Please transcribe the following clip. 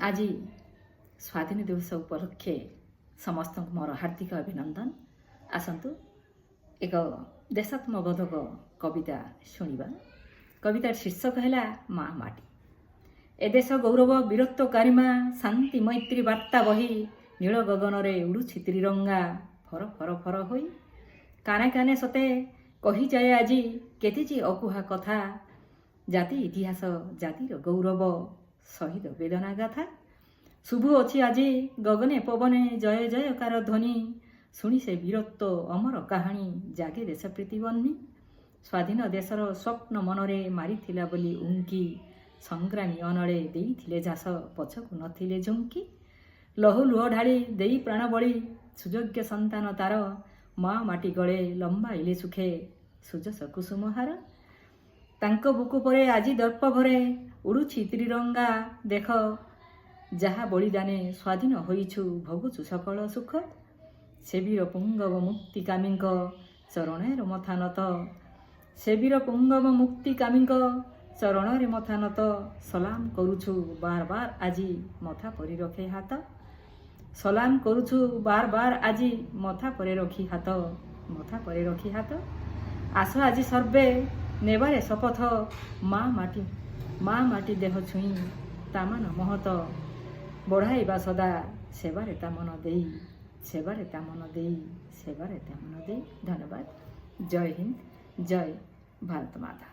आज स्वाधीन दिवस उपलक्षे समस्त मोर हार्दिक अभिनंदन। आसतु एक देशात्मबोधक कविता शुणा। कवितार शीर्षक है माँ माटी। ए देश गौरव वीरत्व कारिमा शांति मैत्री बार्ता बही नील गगन रे उड़ुछि त्रिरंगा फर फर फर होई काने काने सते कही जाए आज केतेजी अकुहा कथा जाति इतिहास जातिर गौरव शहीद वेदना गाथा शुभ अच्छी आज गगने पवने जय जयकार ध्वनि शुणी से वीरत्व अमर कहानी जागे देश प्रीति बन्नी स्वाधीन देशर स्वप्न मनरे मारिथिला बोली उंकी संग्रामी अनले देइथिले झास पछकु नथिले झुंकी लहु लुह ढाली देई प्राण बळी सुयोग्य संतान तार माँ माटी गले लंबाइले सुखे सुजस कुसुमहार तांको बुकु परे आजी दर्प भरे उड़ुछि त्रिरंगा देख जहा बलिदाने स्वाधीन होइछु भोगुछु सकल सुख सेवीर पुंगव मुक्ति कामीक चरणेर मथा नत सेवीर पुंगव मुक्ति कामीक चरणरे मथा नत सलाम करुछु बार बार आजी मथा परि रखे हाथ सलाम करुछु बार बार आजी मथा परे रखी हाथ आस आजी सर्वे नेबारे शपथ माँ माटी देह छुई तामान महत बढ़ाइबा सदा सेवारे तामन देई धन्यवाद। जय हिंद, जय भारत माता।